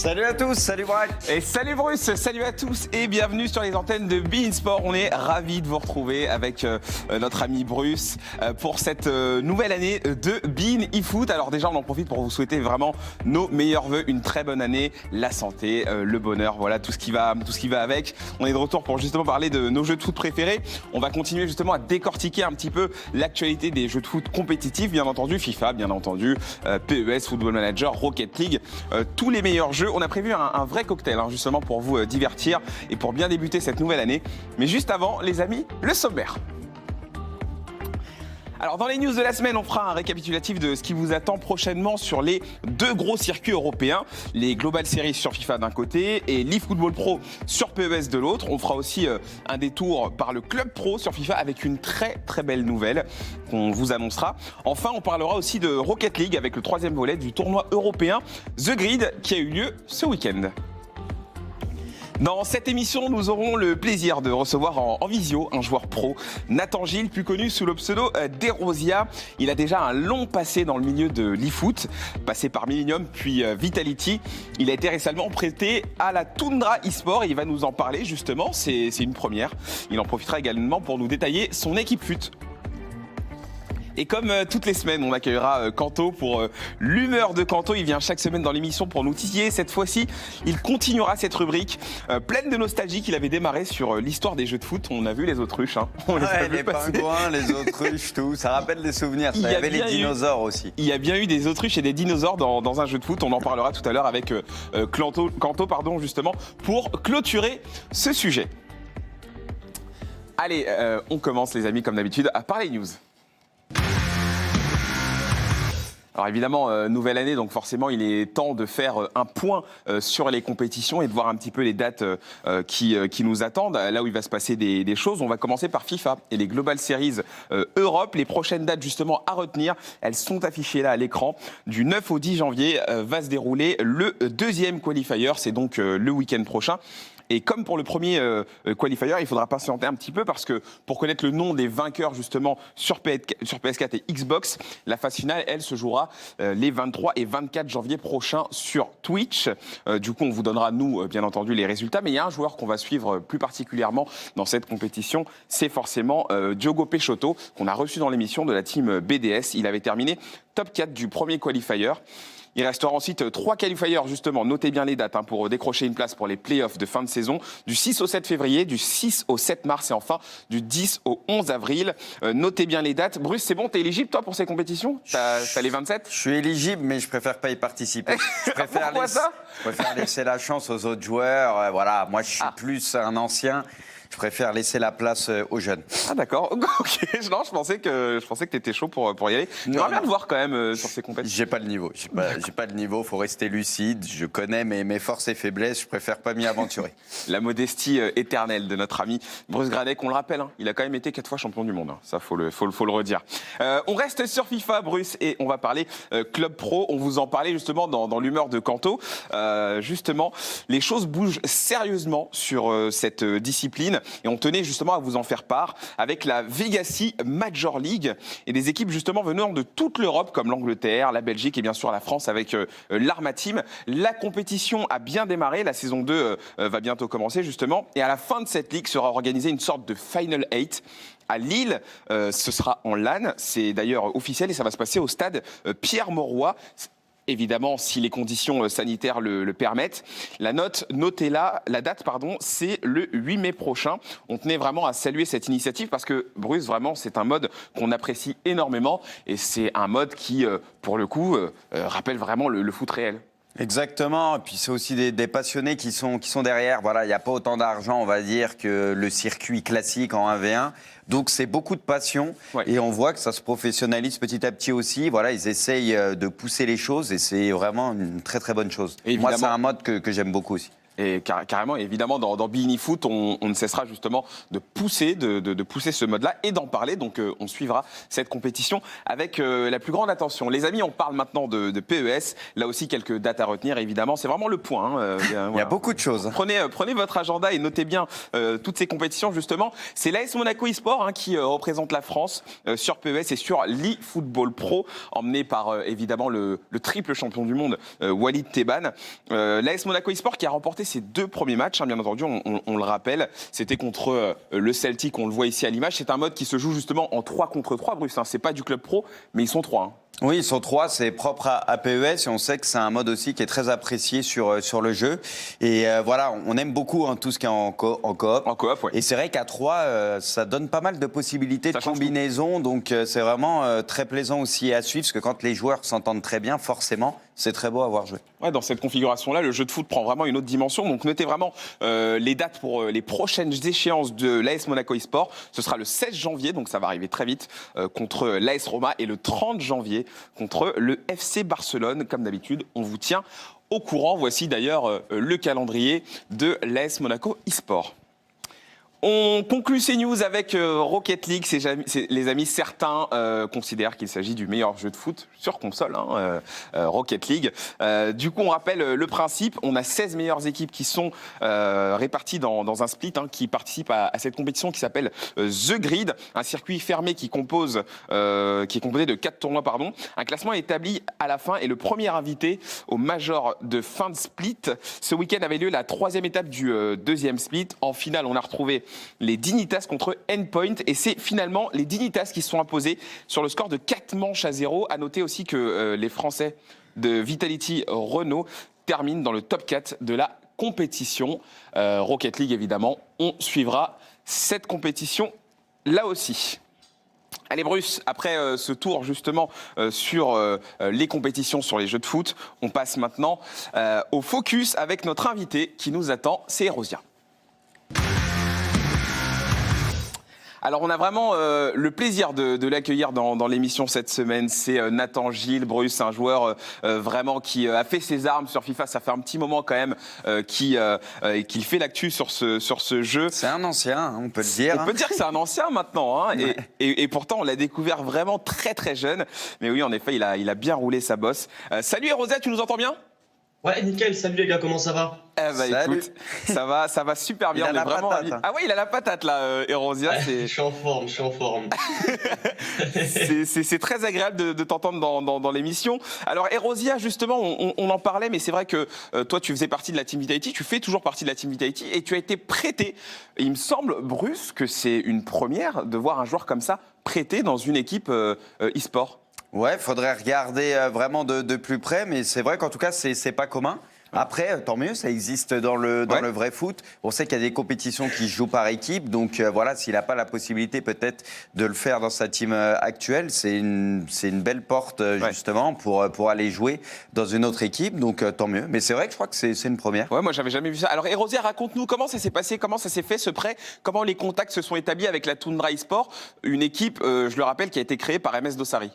Salut à tous, salut Braque. Et salut Bruce, salut à tous et bienvenue sur les antennes de beIN Sport. On est ravis de vous retrouver avec notre ami Bruce pour cette nouvelle année de beIN eFoot. Alors déjà, on en profite pour vous souhaiter vraiment nos meilleurs vœux, une très bonne année, la santé, le bonheur, voilà tout ce qui va avec. On est de retour pour justement parler de nos jeux de foot préférés. On va continuer justement à décortiquer un petit peu l'actualité des jeux de foot compétitifs, bien entendu FIFA, bien entendu PES, Football Manager, Rocket League, tous les meilleurs jeux. On a prévu un vrai cocktail justement pour vous divertir et pour bien débuter cette nouvelle année. Mais juste avant, les amis, le sommaire. Alors dans les news de la semaine, on fera un récapitulatif de ce qui vous attend prochainement sur les deux gros circuits européens, les Global Series sur FIFA d'un côté et l'eFootball Pro sur PES de l'autre. On fera aussi un détour par le Club Pro sur FIFA avec une très belle nouvelle qu'on vous annoncera. Enfin, on parlera aussi de Rocket League avec le troisième volet du tournoi européen The Grid qui a eu lieu ce week-end. Dans cette émission, nous aurons le plaisir de recevoir en visio un joueur pro, Nathan Gilles, plus connu sous le pseudo d'Erosia. Il a déjà un long passé dans le milieu de l'eFoot, passé par Millennium puis Vitality. Il a été récemment prêté à la Tundra eSport et il va nous en parler justement, c'est une première. Il en profitera également pour nous détailler son équipe FUT. Et comme toutes les semaines, on accueillera Kanto pour l'humeur de Kanto. Il vient chaque semaine dans l'émission pour nous titiller. Cette fois-ci, il continuera cette rubrique pleine de nostalgie qu'il avait démarré sur l'histoire des jeux de foot. On a vu les autruches. Les pingouins, les autruches, tout. Ça rappelle des souvenirs. Il y avait les dinosaures aussi. Il y a bien eu des autruches et des dinosaures dans un jeu de foot. On en parlera tout à l'heure avec Kanto, justement, pour clôturer ce sujet. Allez, on commence les amis comme d'habitude par les news. Alors évidemment, nouvelle année, donc forcément, il est temps de faire un point sur les compétitions et de voir un petit peu les dates qui nous attendent, là où il va se passer des choses. On va commencer par FIFA et les Global Series Europe. Les prochaines dates justement à retenir, elles sont affichées là à l'écran. Du 9 au 10 janvier va se dérouler le deuxième qualifier, c'est donc le week-end prochain. Et comme pour le premier qualifier, il faudra patienter un petit peu parce que pour connaître le nom des vainqueurs justement sur PS4 et Xbox, la phase finale, elle, se jouera les 23 et 24 janvier prochains sur Twitch. Du coup, on vous donnera, nous, bien entendu, les résultats. Mais il y a un joueur qu'on va suivre plus particulièrement dans cette compétition, c'est forcément Diogo Peixoto, qu'on a reçu dans l'émission de la team BDS. Il avait terminé top 4 du premier qualifier. Il restera ensuite 3 qualifiers, justement, notez bien les dates, pour décrocher une place pour les playoffs de fin de saison, du 6 au 7 février, du 6 au 7 mars et enfin du 10 au 11 avril. Notez bien les dates. Bruce, c'est bon, t'es éligible toi pour ces compétitions? T'as les 27? Je suis éligible, mais je préfère pas y participer. Pourquoi ça? Je préfère laisser la chance aux autres joueurs. Voilà, moi je suis plus un ancien. Je préfère laisser la place aux jeunes. Ah d'accord, ok. Non, je pensais que tu étais chaud pour y aller. J'aimerais bien te voir quand même sur ces compétitions. J'ai pas le niveau. J'ai pas le niveau, faut rester lucide. Je connais mes forces et faiblesses, je préfère pas m'y aventurer. La modestie éternelle de notre ami Bruce Gradec, on le rappelle, il a quand même été 4 fois champion du monde. Ça, faut le redire. On reste sur FIFA, Bruce, et on va parler Club Pro. On vous en parlait justement dans l'humeur de Kanto. Justement, les choses bougent sérieusement sur cette discipline. Et on tenait justement à vous en faire part avec la Vegassi Major League et des équipes justement venant de toute l'Europe comme l'Angleterre, la Belgique et bien sûr la France avec l'Arma Team. La compétition a bien démarré, la saison 2 va bientôt commencer justement et à la fin de cette ligue sera organisée une sorte de Final 8 à Lille, ce sera en LAN, c'est d'ailleurs officiel et ça va se passer au stade Pierre-Mauroy. Évidemment, si les conditions sanitaires le permettent. La date, c'est le 8 mai prochain. On tenait vraiment à saluer cette initiative parce que, Bruce, vraiment, c'est un mode qu'on apprécie énormément et c'est un mode qui, pour le coup, rappelle vraiment le foot réel. Exactement, et puis c'est aussi des passionnés qui sont derrière. Voilà, il n'y a pas autant d'argent, on va dire, que le circuit classique en 1v1. Donc c'est beaucoup de passion et on voit que ça se professionnalise petit à petit aussi. Voilà, ils essayent de pousser les choses et c'est vraiment une très bonne chose. Moi, c'est un mode que j'aime beaucoup aussi. Et carrément, évidemment, dans Bini Foot, on ne cessera justement de pousser, de pousser ce mode-là et d'en parler. Donc, on suivra cette compétition avec la plus grande attention. Les amis, on parle maintenant de PES. Là aussi, quelques dates à retenir, évidemment. C'est vraiment le point. Voilà. Il y a beaucoup de choses. Prenez votre agenda et notez bien toutes ces compétitions, justement. C'est l'AS Monaco eSport qui représente la France sur PES et sur l'eFootball Pro, emmené par, évidemment, le triple champion du monde, Walid Tebboune. L'AS Monaco eSport qui a remporté ses 2 premiers matchs, bien entendu, on le rappelle. C'était contre le Celtic, on le voit ici à l'image. C'est un mode qui se joue justement en 3 contre 3, Bruce. C'est pas du club pro, mais ils sont 3. Oui, ils sont 3, c'est propre à PES et on sait que c'est un mode aussi qui est très apprécié sur le jeu. Et voilà, on aime beaucoup tout ce qui est en coop. En coop, oui. Et c'est vrai qu'à 3, ça donne pas mal de possibilités de combinaison. Donc c'est vraiment très plaisant aussi à suivre parce que quand les joueurs s'entendent très bien, forcément, c'est très beau à voir jouer. Ouais, dans cette configuration-là, le jeu de foot prend vraiment une autre dimension. Donc notez vraiment les dates pour les prochaines échéances de l'AS Monaco eSport. Ce sera le 16 janvier, donc ça va arriver très vite, contre l'AS Roma, et le 30 janvier contre le FC Barcelone. Comme d'habitude, on vous tient au courant. Voici d'ailleurs le calendrier de l'AS Monaco eSport. On conclut ces news avec Rocket League. Les amis, certains considèrent qu'il s'agit du meilleur jeu de foot sur console, Rocket League. Du coup, on rappelle le principe. On a 16 meilleures équipes qui sont réparties dans un split qui participe à cette compétition qui s'appelle The Grid, un circuit fermé qui est composé de 4 tournois. Un classement est établi à la fin et le premier invité au Major de fin de split. Ce week-end avait lieu la 3e étape du 2e split. En finale, on a retrouvé les Dignitas contre Endpoint, et c'est finalement les Dignitas qui se sont imposés sur le score de 4-0. À noter aussi que les Français de Vitality Renault terminent dans le top 4 de la compétition. Rocket League, évidemment, on suivra cette compétition là aussi. Allez Bruce, après ce tour justement sur les compétitions sur les jeux de foot, on passe maintenant au focus avec notre invité qui nous attend, c'est Erosia. Alors on a vraiment le plaisir de l'accueillir dans l'émission cette semaine. C'est Nathan Gilles, Bruce, un joueur vraiment qui a fait ses armes sur FIFA. Ça fait un petit moment quand même qu'il fait l'actu sur ce jeu. C'est un ancien, on peut le dire. On peut dire que c'est un ancien maintenant. Ouais. Et pourtant on l'a découvert vraiment très très jeune. Mais oui, en effet, il a bien roulé sa bosse. Salut Erosia, tu nous entends bien ? Ouais, nickel, salut les gars, comment ça va ? Écoute, ça va super bien. Il a la patate. Ah ouais, il a la patate là, Erosia. Ouais, je suis en forme. C'est très agréable de t'entendre dans l'émission. Alors Erosia, justement, on en parlait, mais c'est vrai que toi, tu faisais partie de la Team Vitality, tu fais toujours partie de la Team Vitality, et tu as été prêté. Et il me semble, Bruce, que c'est une première de voir un joueur comme ça prêté dans une équipe e-sport. Ouais, faudrait regarder vraiment de plus près, mais c'est vrai qu'en tout cas, c'est pas commun. Après, tant mieux, ça existe dans le vrai foot. On sait qu'il y a des compétitions qui se jouent par équipe, donc voilà, s'il n'a pas la possibilité peut-être de le faire dans sa team actuelle, c'est une belle porte justement pour aller jouer dans une autre équipe, donc tant mieux. Mais c'est vrai que je crois que c'est une première. Ouais, moi j'avais jamais vu ça. Alors Erosia, raconte-nous comment ça s'est passé, comment ça s'est fait ce prêt, comment les contacts se sont établis avec la Tundra eSport, une équipe, je le rappelle, qui a été créée par MS Dossari.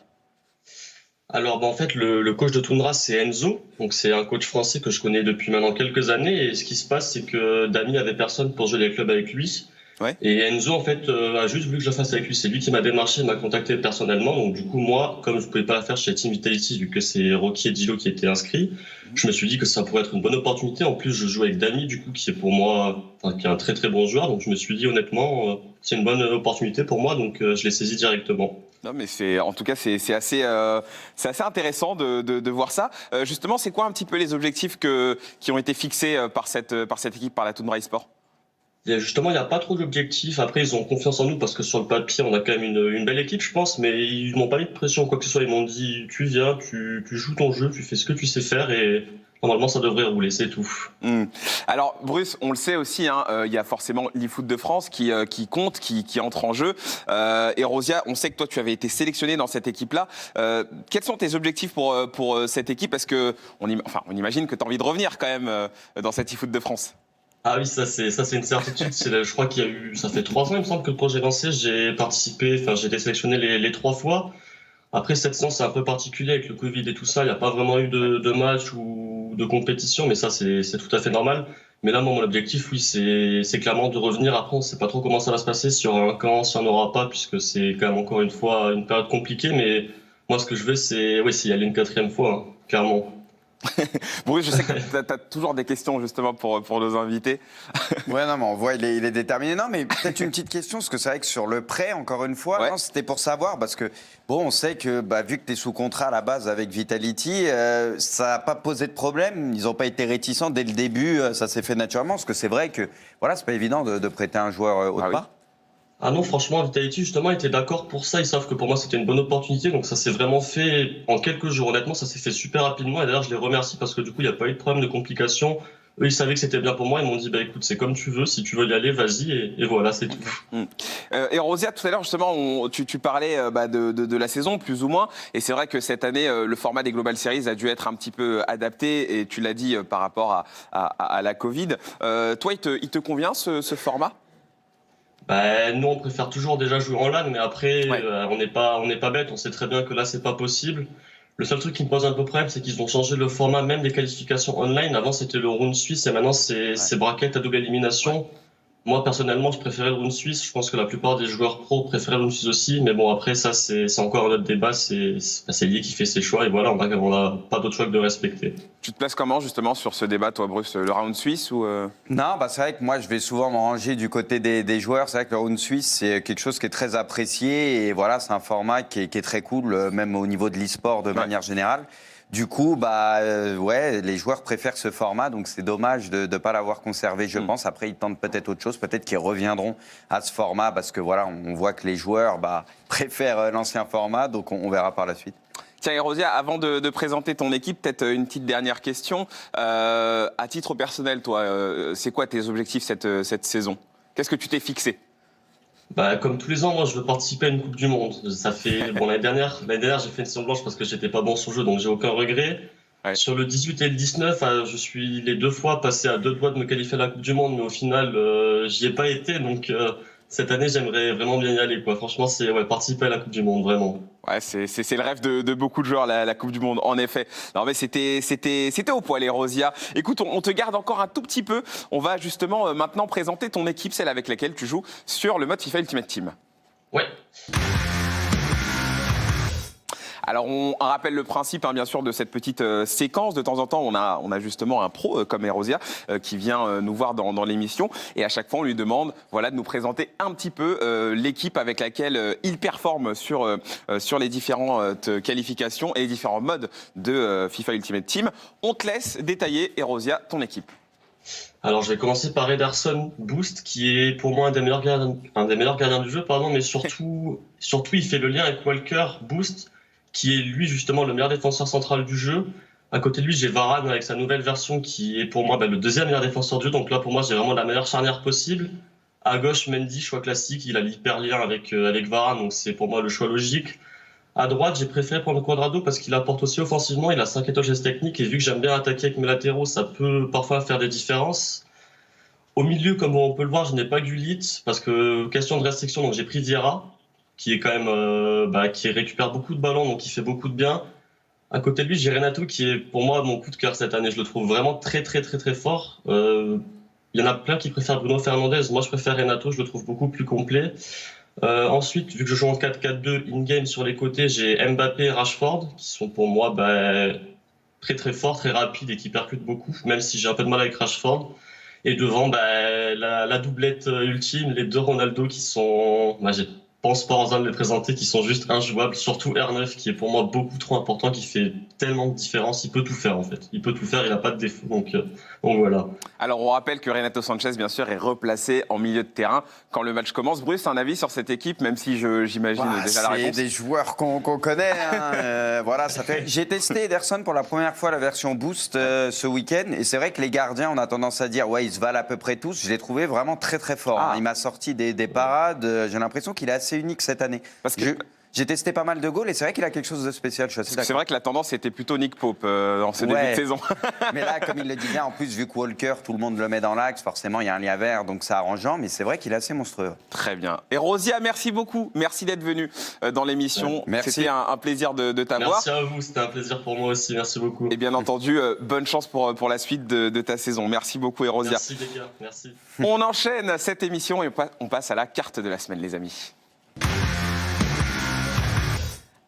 Alors en fait le coach de Tundra c'est Enzo, donc c'est un coach français que je connais depuis maintenant quelques années, et ce qui se passe c'est que Dami n'avait personne pour jouer les clubs avec lui. Ouais. Et Enzo en fait a juste voulu que je le fasse avec lui, c'est lui qui m'a démarché, m'a contacté personnellement, donc du coup moi comme je pouvais pas la faire chez Team Vitality vu que c'est Rocky et Dilo qui étaient inscrits, je me suis dit que ça pourrait être une bonne opportunité. En plus je joue avec Dami du coup qui est pour moi qui est un très très bon joueur, donc je me suis dit honnêtement c'est une bonne opportunité pour moi, donc je l'ai saisi directement. Non mais en tout cas c'est assez intéressant de voir ça. Justement, c'est quoi un petit peu les objectifs qui ont été fixés par cette équipe, par la Tundra eSport ? Justement, il n'y a pas trop d'objectifs. Après, ils ont confiance en nous parce que sur le papier, on a quand même une belle équipe, je pense, mais ils m'ont pas mis de pression ou quoi que ce soit. Ils m'ont dit, tu viens, tu joues ton jeu, tu fais ce que tu sais faire et normalement, ça devrait rouler, c'est tout. Alors, Bruce, on le sait aussi, il y a forcément l'eFoot de France qui compte, qui entre en jeu. Erosia, on sait que toi, tu avais été sélectionné dans cette équipe-là. Quels sont tes objectifs pour cette équipe ? Parce que on imagine que tu as envie de revenir quand même dans cette eFoot de France. Ah oui, ça c'est une certitude. Je crois qu'il y a eu, ça fait 3 ans, il me semble, que le projet est lancé. J'ai été sélectionné les 3 fois. Après, cette saison, c'est un peu particulier avec le Covid et tout ça. Il n'y a pas vraiment eu de match ou de compétition, mais ça, c'est tout à fait normal. Mais là, moi, mon objectif, oui, c'est clairement de revenir. Après, on ne sait pas trop comment ça va se passer, s'il y aura un camp, s'il n'y en aura pas, puisque c'est quand même encore une fois une période compliquée. Mais moi, ce que je veux, c'est y aller une 4e fois, hein, clairement. Bruce, je sais que tu as toujours des questions justement pour nos invités. Ouais, non, mais on voit, il est déterminé. Non, mais peut-être une petite question, parce que c'est vrai que sur le prêt, encore une fois, ouais. C'était pour savoir, parce que, bon, on sait que, vu que tu es sous contrat à la base avec Vitality, ça n'a pas posé de problème. Ils n'ont pas été réticents dès le début, ça s'est fait naturellement, parce que c'est vrai que, voilà, c'est pas évident de prêter un joueur haut de part. Ah non, franchement, Vitality, justement, était d'accord pour ça. Ils savent que pour moi, c'était une bonne opportunité. Donc, ça s'est vraiment fait en quelques jours. Honnêtement, ça s'est fait super rapidement. Et d'ailleurs, je les remercie parce que du coup, il n'y a pas eu de problème de complications. Eux, ils savaient que c'était bien pour moi. Ils m'ont dit, écoute, c'est comme tu veux. Si tu veux y aller, vas-y. Et voilà, c'est tout. Et Rosia, tout à l'heure, justement, tu parlais de la saison, plus ou moins. Et c'est vrai que cette année, le format des Global Series a dû être un petit peu adapté. Et tu l'as dit par rapport à la Covid. Toi, il te convient ce format ? Nous, on préfère toujours déjà jouer en LAN, mais après, on n'est pas bête. On sait très bien que là, c'est pas possible. Le seul truc qui me pose un peu problème, c'est qu'ils ont changé le format même des qualifications online. Avant, c'était le round suisse et maintenant, c'est bracket à double élimination. Moi, personnellement, je préférais le round suisse. Je pense que la plupart des joueurs pros préféraient le round suisse aussi. Mais bon, après, ça, c'est encore un autre débat. C'est lié qui fait ses choix. Et voilà, on n'a pas d'autre choix que de respecter. Tu te places comment, justement, sur ce débat, toi, Bruce? Le round suisse ou Non, c'est vrai que moi, je vais souvent me ranger du côté des joueurs. C'est vrai que le round suisse, c'est quelque chose qui est très apprécié. Et voilà, c'est un format qui est très cool, même au niveau de l'e-sport de manière générale. Du coup, les joueurs préfèrent ce format, donc c'est dommage de ne pas l'avoir conservé, je pense. Après, ils tentent peut-être autre chose, peut-être qu'ils reviendront à ce format, parce que voilà, on voit que les joueurs préfèrent l'ancien format, donc on verra par la suite. Tiens, Erosia, avant de présenter ton équipe, peut-être une petite dernière question. À titre personnel, toi, c'est quoi tes objectifs cette saison? Qu'est-ce que tu t'es fixé? Comme tous les ans, moi, je veux participer à une Coupe du Monde. Ça fait, l'année dernière, j'ai fait une saison blanche parce que j'étais pas bon sur le jeu, donc j'ai aucun regret. Ouais. Sur le 18 et le 19, je suis les 2 fois passé à 2 doigts de me qualifier à la Coupe du Monde, mais au final, j'y ai pas été. Donc, cette année, j'aimerais vraiment bien y aller, quoi. Franchement, c'est participer à la Coupe du Monde, vraiment. Ouais, c'est le rêve de beaucoup de joueurs, la Coupe du Monde, en effet. Non, mais c'était au poil, Erosia. Écoute, on te garde encore un tout petit peu. On va justement maintenant présenter ton équipe, celle avec laquelle tu joues sur le mode FIFA Ultimate Team. Ouais. Alors, on rappelle le principe, bien sûr, de cette petite séquence. De temps en temps, on a justement un pro comme Erosia qui vient nous voir dans l'émission. Et à chaque fois, on lui demande de nous présenter un petit peu l'équipe avec laquelle il performe sur les différentes qualifications et les différents modes de FIFA Ultimate Team. On te laisse détailler, Erosia, ton équipe. Alors, je vais commencer par Ederson Boost, qui est pour moi un des meilleurs gardiens du jeu, mais surtout, il fait le lien avec Walker Boost, qui est lui justement le meilleur défenseur central du jeu. À côté de lui, j'ai Varane avec sa nouvelle version qui est pour moi le 2e meilleur défenseur du jeu. Donc là, pour moi, j'ai vraiment la meilleure charnière possible. À gauche, Mendy, choix classique. Il a l'hyper lien avec Varane, donc c'est pour moi le choix logique. À droite, j'ai préféré prendre Cuadrado parce qu'il apporte aussi offensivement. Il a 5 étoiles gestes techniques et vu que j'aime bien attaquer avec mes latéraux, ça peut parfois faire des différences. Au milieu, comme on peut le voir, je n'ai pas Gullit parce que question de restriction, donc j'ai pris Vieira, qui est quand même qui récupère beaucoup de ballons, donc qui fait beaucoup de bien. À côté de lui, j'ai Renato, qui est pour moi mon coup de cœur cette année. Je le trouve vraiment très très très très fort. Il y en a plein qui préfèrent Bruno Fernandes. Moi, je préfère Renato. Je le trouve beaucoup plus complet. Ensuite, vu que je joue en 4-4-2 in-game sur les côtés, j'ai Mbappé et Rashford, qui sont pour moi très très forts, très rapides et qui percutent beaucoup, même si j'ai un peu de mal avec Rashford. Et devant, la doublette ultime, les 2 Ronaldo qui sont... Je pense pas en de les présenter, qui sont juste injouables, surtout R9 qui est pour moi beaucoup trop important, qui fait tellement de différence. Il peut tout faire en fait. Il peut tout faire, il n'a pas de défaut. Donc voilà. Alors on rappelle que Renato Sanchez, bien sûr, est replacé en milieu de terrain quand le match commence. Bruce, un avis sur cette équipe, même si j'imagine déjà la réponse. C'est des joueurs qu'on connaît. Voilà, ça fait. J'ai testé Ederson pour la première fois la version Boost ce week-end. Et c'est vrai que les gardiens, on a tendance à dire, ils se valent à peu près tous. Je l'ai trouvé vraiment très très fort. Il m'a sorti des parades. J'ai l'impression qu'il est assez unique cette année. Parce que J'ai testé pas mal de goals et c'est vrai qu'il a quelque chose de spécial. Je suis assez d'accord. C'est vrai que la tendance était plutôt Nick Pope en ce début de saison. Mais là, comme il le disait, en plus, vu que Walker, tout le monde le met dans l'axe, forcément, il y a un lien vert, donc c'est arrangeant. Mais c'est vrai qu'il est assez monstrueux. Très bien. Et Rosia, merci beaucoup. Merci d'être venue dans l'émission. Merci. C'était un plaisir de t'avoir. Merci à vous, c'était un plaisir pour moi aussi. Merci beaucoup. Et bien entendu, bonne chance pour la suite de ta saison. Merci beaucoup, Erosia. Merci les gars, merci. On enchaîne cette émission et on passe à la carte de la semaine, les amis.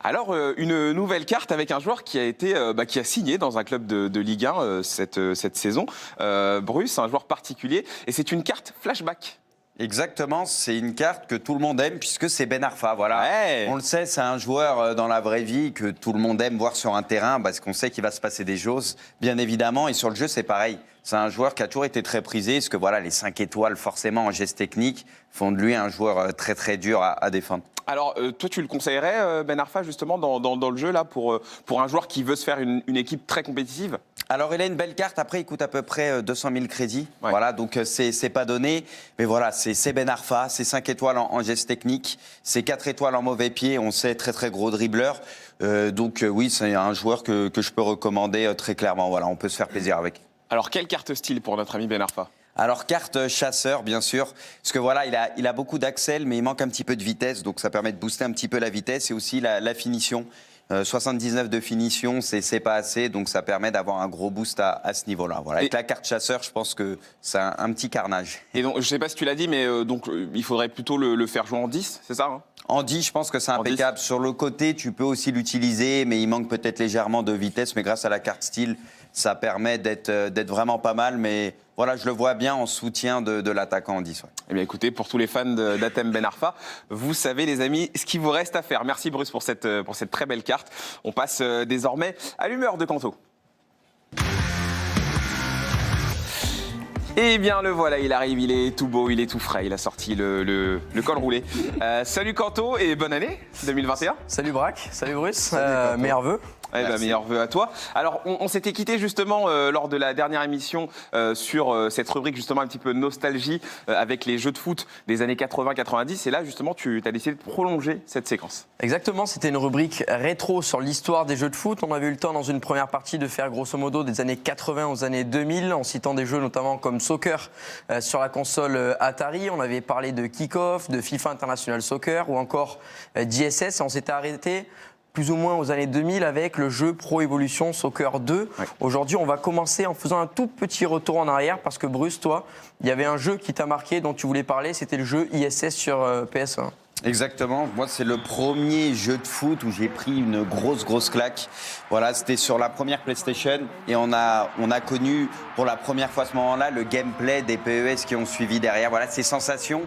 Alors, une nouvelle carte avec un joueur qui a signé dans un club de Ligue 1 cette saison. Bruce, un joueur particulier. Et c'est une carte flashback. Exactement, c'est une carte que tout le monde aime puisque c'est Ben Arfa. Voilà. Ouais. On le sait, c'est un joueur dans la vraie vie que tout le monde aime voir sur un terrain parce qu'on sait qu'il va se passer des choses, bien évidemment. Et sur le jeu, c'est pareil. C'est un joueur qui a toujours été très prisé parce que voilà, les 5 étoiles, forcément, en geste technique, font de lui un joueur très très dur à défendre. Alors, toi, tu le conseillerais, Ben Arfa, justement, dans le jeu, là, pour un joueur qui veut se faire une équipe très compétitive? Alors, il a une belle carte. Après, il coûte à peu près 200 000 crédits. Ouais. Voilà, donc c'est pas donné. Mais voilà, c'est Ben Arfa. C'est 5 étoiles en geste technique. C'est 4 étoiles en mauvais pied. On sait, très très gros dribbleur. Oui, c'est un joueur que je peux recommander très clairement. Voilà, on peut se faire plaisir avec. Alors, quelle carte style pour notre ami Ben Arfa? Alors, carte chasseur, bien sûr, parce que voilà, il a beaucoup d'axel, mais il manque un petit peu de vitesse, donc ça permet de booster un petit peu la vitesse et aussi la finition. 79 de finition, c'est pas assez, donc ça permet d'avoir un gros boost à ce niveau-là. Voilà. Avec la carte chasseur, je pense que c'est un petit carnage. Et donc, je sais pas si tu l'as dit, mais il faudrait plutôt le faire jouer en 10, c'est ça, hein? En 10, je pense que c'est impeccable. Sur le côté, tu peux aussi l'utiliser, mais il manque peut-être légèrement de vitesse. Mais grâce à la carte style, ça permet d'être vraiment pas mal. Mais voilà, je le vois bien en soutien de l'attaquant en 10. Ouais. Eh bien, écoutez, pour tous les fans d'Atem Ben Arfa, vous savez, les amis, ce qu'il vous reste à faire. Merci, Bruce, pour cette très belle carte. On passe désormais à l'humeur de Kanto. Eh bien, le voilà, il arrive, il est tout beau, il est tout frais, il a sorti le col roulé. Salut Kanto et bonne année 2021. Salut Braque, salut Bruce, Salut, meilleurs vœux. Eh ben, meilleurs vœux à toi. Alors, on s'était quitté justement lors de la dernière émission sur cette rubrique justement un petit peu nostalgie avec les jeux de foot des années 80-90. Et là, justement, tu as décidé de prolonger cette séquence. Exactement, c'était une rubrique rétro sur l'histoire des jeux de foot. On avait eu le temps dans une première partie de faire grosso modo des années 80 aux années 2000 en citant des jeux notamment comme Soccer sur la console Atari. On avait parlé de Kick-Off, de FIFA International Soccer ou encore d'ISS et on s'était arrêté plus ou moins aux années 2000 avec le jeu Pro Evolution Soccer 2. Ouais. Aujourd'hui, on va commencer en faisant un tout petit retour en arrière parce que Bruce, toi, il y avait un jeu qui t'a marqué, dont tu voulais parler, c'était le jeu ISS sur PS1. Exactement. Moi, c'est le premier jeu de foot où j'ai pris une grosse claque. Voilà, c'était sur la première PlayStation et on a connu pour la première fois à ce moment-là le gameplay des PES qui ont suivi derrière. Voilà, ces sensations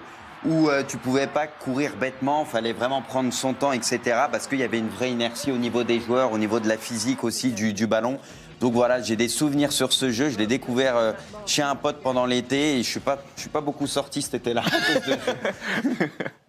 où tu pouvais pas courir bêtement, fallait vraiment prendre son temps, etc. Parce qu'il y avait une vraie inertie au niveau des joueurs, au niveau de la physique aussi du ballon. Donc voilà, j'ai des souvenirs sur ce jeu. Je l'ai découvert chez un pote pendant l'été et je suis pas beaucoup sorti cet été-là.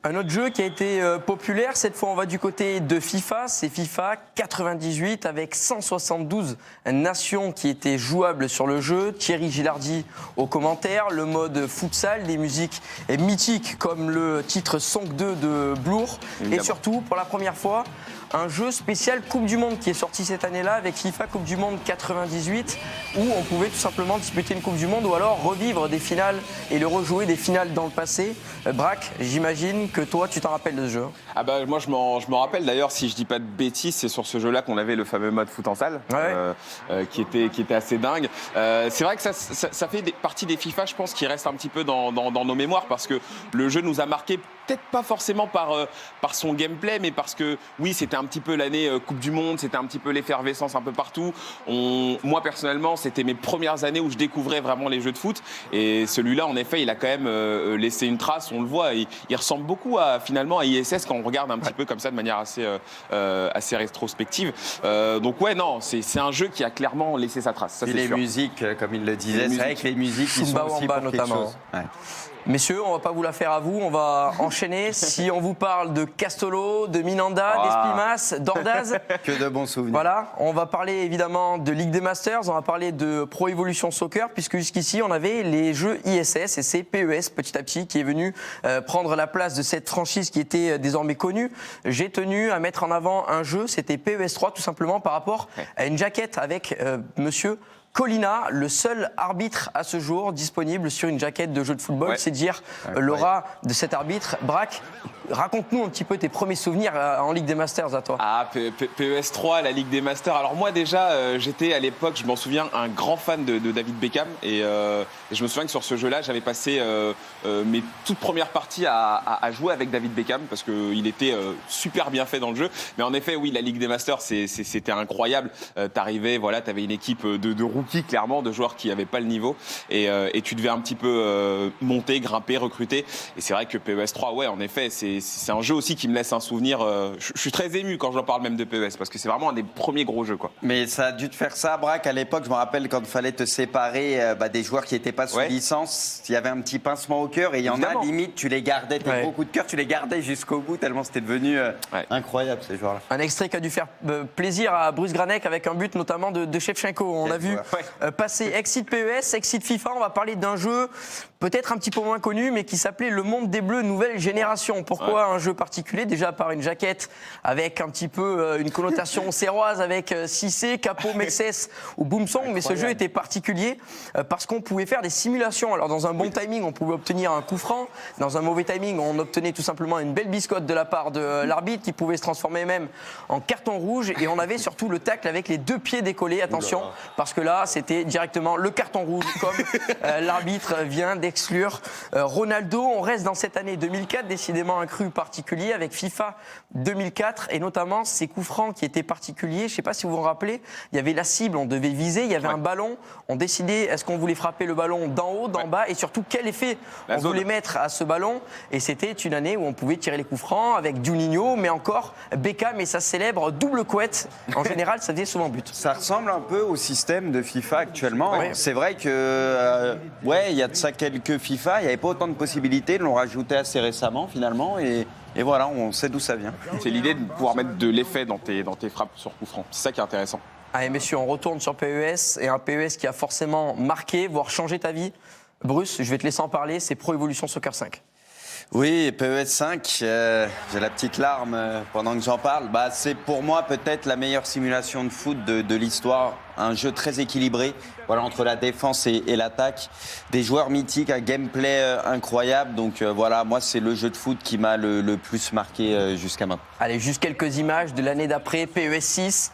Un autre jeu qui a été populaire, cette fois on va du côté de FIFA, c'est FIFA 98 avec 172 nations qui étaient jouables sur le jeu. Thierry Gilardi aux commentaires, le mode futsal, des musiques mythiques comme le titre Song 2 de Bloor. Et surtout, pour la première fois, un jeu spécial Coupe du Monde qui est sorti cette année-là avec FIFA Coupe du Monde 98 où on pouvait tout simplement disputer une Coupe du Monde ou alors revivre des finales et le rejouer des finales dans le passé. Braque, j'imagine que toi tu t'en rappelles de ce jeu. Ah bah moi je m'en rappelle d'ailleurs, si je dis pas de bêtises, c'est sur ce jeu-là qu'on avait le fameux mode foot en salle, qui était assez dingue. C'est vrai que ça fait partie des FIFA, je pense, qui restent un petit peu dans nos mémoires parce que le jeu nous a marqué, peut-être pas forcément par son gameplay, mais parce que oui, c'était un petit peu l'année Coupe du Monde, c'était un petit peu l'effervescence un peu partout. Moi personnellement, c'était mes premières années où je découvrais vraiment les jeux de foot et celui-là, en effet, il a quand même laissé une trace, on le voit, il ressemble beaucoup finalement à ISS quand on regarde un petit peu comme ça de manière assez rétrospective. Donc ouais, non, c'est un jeu qui a clairement laissé sa trace. Ça, et les musiques, comme il le disait, c'est vrai que les musiques, ils sont aussi pour quelque chose. Ouais. Messieurs, on va pas vous la faire à vous, on va enchaîner. Si on vous parle de Castolo, de Minanda, d'Espimas, d'Ordaz. Que de bons souvenirs. Voilà, on va parler évidemment de Ligue des Masters, on va parler de Pro Evolution Soccer, puisque jusqu'ici on avait les jeux ISS et c'est PES petit à petit qui est venu prendre la place de cette franchise qui était désormais connue. J'ai tenu à mettre en avant un jeu, c'était PES 3 tout simplement par rapport à une jaquette avec monsieur Colina, le seul arbitre à ce jour disponible sur une jaquette de jeu de football. C'est dire l'aura de cet arbitre. Braque, raconte-nous un petit peu tes premiers souvenirs en Ligue des Masters à toi. PES 3, la Ligue des Masters. Alors moi déjà, j'étais à l'époque, je m'en souviens, un grand fan de David Beckham. Et je me souviens que sur ce jeu-là, j'avais passé mes toutes premières parties à jouer avec David Beckham parce qu'il était super bien fait dans le jeu. Mais en effet, oui, la Ligue des Masters, c'était incroyable. T'arrivais, voilà, t'avais une équipe de rookies, clairement, de joueurs qui n'avaient pas le niveau. Et tu devais un petit peu monter, grimper, recruter. Et c'est vrai que PES 3, ouais, en effet, c'est un jeu aussi qui me laisse un souvenir. Je suis très ému quand j'en parle même de PES parce que c'est vraiment un des premiers gros jeux, quoi. Mais ça a dû te faire ça, Braque, à l'époque. Je me rappelle quand il fallait te séparer des joueurs qui n'étaient pas sous licence. Il y avait un petit pincement au cœur et il y en a, limite, tu les gardais, tes gros coups de cœur, tu les gardais jusqu'au bout tellement c'était devenu incroyable, ces joueurs-là. Un extrait qui a dû faire plaisir à Bruce Granek avec un but notamment de Shevchenko. On a vu passer Exit PES, Exit FIFA. On va parler d'un jeu peut-être un petit peu moins connu, mais qui s'appelait Le Monde des Bleus Nouvelle Génération. Pourquoi un jeu particulier? Déjà par une jaquette avec un petit peu une connotation serroise avec Cissé, Capo, Messès ou Boumsong. Mais ce jeu était particulier parce qu'on pouvait faire des simulations. Alors dans un bon timing, on pouvait obtenir un coup franc. Dans un mauvais timing, on obtenait tout simplement une belle biscotte de la part de l'arbitre qui pouvait se transformer même en carton rouge. Et on avait surtout le tacle avec les deux pieds décollés. Attention, parce que là, c'était directement le carton rouge comme l'arbitre vient d'exclure Ronaldo. On reste dans cette année 2004, décidément un cru particulier avec FIFA 2004 et notamment ces coups francs qui étaient particuliers. Je ne sais pas si vous vous rappelez, il y avait la cible, on devait viser, il y avait un ballon, on décidait est-ce qu'on voulait frapper le ballon d'en haut, d'en bas et surtout quel effet on voulait mettre à ce ballon. Et c'était une année où on pouvait tirer les coups francs avec Juninho, mais encore Beckham et sa célèbre double couette. En général, ça faisait souvent but. Ça ressemble un peu au système de FIFA actuellement. C'est vrai que, il y a de ça quelques FIFA, il n'y avait pas autant de possibilités, ils l'ont rajouté assez récemment finalement et voilà, on sait d'où ça vient. C'est l'idée de pouvoir mettre de l'effet dans tes frappes sur coup franc. C'est ça qui est intéressant. Allez messieurs, on retourne sur PES et un PES qui a forcément marqué, voire changé ta vie. Bruce, je vais te laisser en parler, c'est Pro Evolution Soccer 5. Oui, PES 5, j'ai la petite larme pendant que j'en parle. C'est pour moi peut-être la meilleure simulation de foot de l'histoire. Un jeu très équilibré, entre la défense et l'attaque. Des joueurs mythiques, un gameplay incroyable. Donc moi c'est le jeu de foot qui m'a le plus marqué jusqu'à maintenant. Allez, juste quelques images de l'année d'après, PES 6.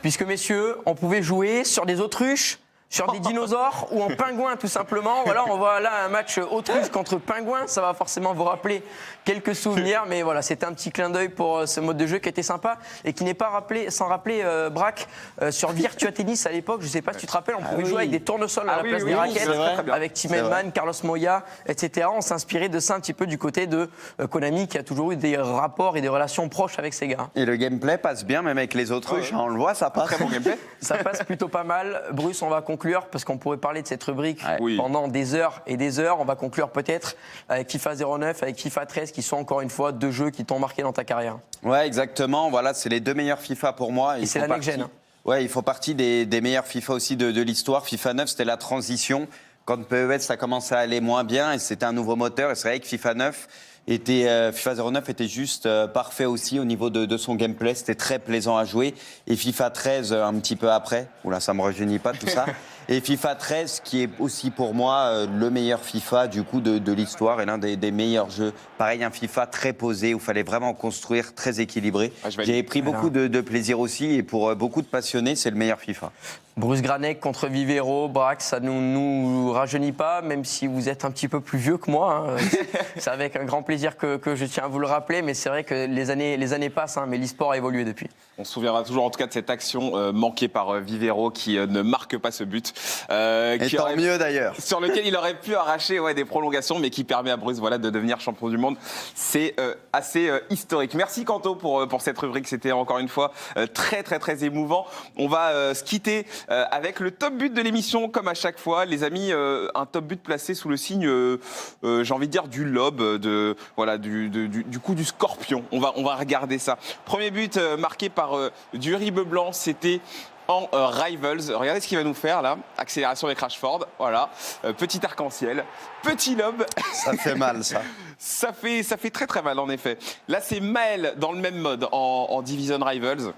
Puisque messieurs, on pouvait jouer sur des autruches, sur des dinosaures ou en pingouin tout simplement. Voilà, on voit là un match autruche contre pingouin. Ça va forcément vous rappeler quelques souvenirs. Mais voilà, c'était un petit clin d'œil pour ce mode de jeu qui était sympa et qui n'est pas sans rappeler Braque sur Virtua Tennis à l'époque. Je ne sais pas si tu te rappelles, on pouvait jouer avec des tournesols à la place des raquettes, avec Tim Edman, Carlos Moya, etc. On s'inspirait de ça un petit peu du côté de Konami qui a toujours eu des rapports et des relations proches avec ces gars. Et le gameplay passe bien, même avec les autruches. On le voit, ça passe. Très bon gameplay. Ça passe plutôt pas mal. Bruce, on va conclure parce qu'on pourrait parler de cette rubrique pendant des heures et des heures. On va conclure peut-être avec FIFA 09, avec FIFA 13 qui sont encore une fois deux jeux qui t'ont marqué dans ta carrière. Ouais, exactement. Voilà, c'est les deux meilleurs FIFA pour moi. Et c'est la next-gen. Ouais, il faut partie des meilleurs FIFA aussi de l'histoire. FIFA 9, c'était la transition. Quand PES, ça commençait à aller moins bien et c'était un nouveau moteur. Et c'est vrai que FIFA 09 était juste parfait aussi au niveau de son gameplay. C'était très plaisant à jouer. Et FIFA 13, un petit peu après. Oula, ça me rajeunit pas tout ça. Et FIFA 13, qui est aussi pour moi le meilleur FIFA du coup de l'histoire et l'un des meilleurs jeux. Pareil, un FIFA très posé où il fallait vraiment construire, très équilibré. J'ai pris beaucoup de plaisir aussi et pour beaucoup de passionnés, c'est le meilleur FIFA. Bruce Granek contre Vivero, Braque, ça ne nous rajeunit pas, même si vous êtes un petit peu plus vieux que moi. C'est avec un grand plaisir. plaisir que je tiens à vous le rappeler, mais c'est vrai que les années passent, mais l'e-sport a évolué depuis. On se souviendra toujours en tout cas de cette action manquée par Vivero qui ne marque pas ce but. Et tant mieux d'ailleurs. Sur lequel il aurait pu arracher des prolongations, mais qui permet à Bruce de devenir champion du monde. C'est assez historique. Merci Kanto pour cette rubrique, c'était encore une fois très très très émouvant. On va se quitter avec le top but de l'émission, comme à chaque fois. Les amis, un top but placé sous le signe, j'ai envie de dire, du lob, du coup du scorpion. On va regarder ça. Premier but marqué par du ribe blanc, c'était en Rivals. Regardez ce qu'il va nous faire là. Accélération avec Rashford. Voilà. Petit arc-en-ciel. Petit lob. Ça fait mal, ça. Ça fait très très mal en effet. Là, c'est Maël dans le même mode en Division Rivals.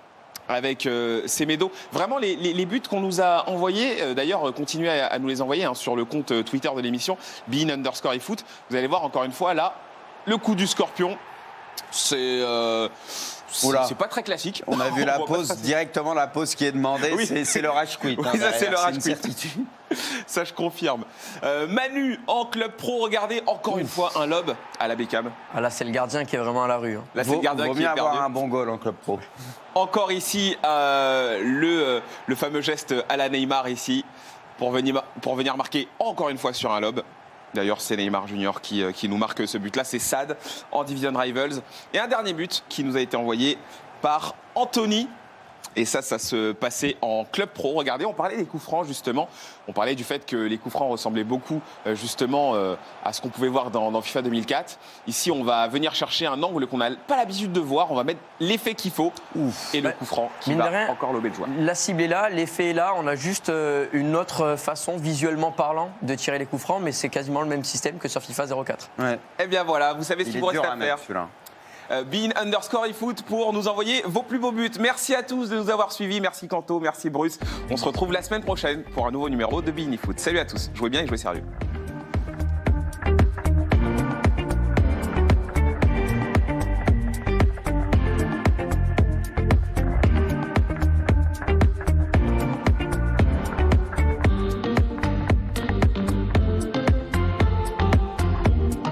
Avec Semedo. Vraiment, les buts qu'on nous a envoyés, d'ailleurs, continuez à nous les envoyer sur le compte Twitter de l'émission, bein_efoot. Vous allez voir encore une fois, là, le coup du scorpion. C'est pas très classique. On a vu la pause, directement la pause qui est demandée, oui. C'est le rage quit. Oui, ça c'est le rage quit. Ça je confirme. Manu en club pro, regardez encore une fois un lob à la Beckham. Ah là c'est le gardien qui est vraiment à la rue. Là c'est le gardien qui est perdu. Vaut mieux avoir un bon goal en club pro. Encore ici le fameux geste à la Neymar ici pour venir marquer encore une fois sur un lob. D'ailleurs, c'est Neymar Junior qui nous marque ce but-là. C'est Sad en Division Rivals. Et un dernier but qui nous a été envoyé par Anthony. Et ça se passait en club pro. Regardez, on parlait des coups francs, justement. On parlait du fait que les coups francs ressemblaient beaucoup, justement, à ce qu'on pouvait voir dans FIFA 2004. Ici, on va venir chercher un angle qu'on n'a pas l'habitude de voir. On va mettre l'effet qu'il faut. Et le coup franc qui va encore lober le joueur. La cible est là, l'effet est là. On a juste une autre façon, visuellement parlant, de tirer les coups francs. Mais c'est quasiment le même système que sur FIFA 04. Ouais. Eh bien voilà, vous savez ce qu'il vous reste à faire. Celui-là. bein_efoot pour nous envoyer vos plus beaux buts. Merci à tous de nous avoir suivis. Merci Kanto, merci Bruce. On se retrouve la semaine prochaine pour un nouveau numéro de bein_efoot. Salut à tous, jouez bien et jouez sérieux.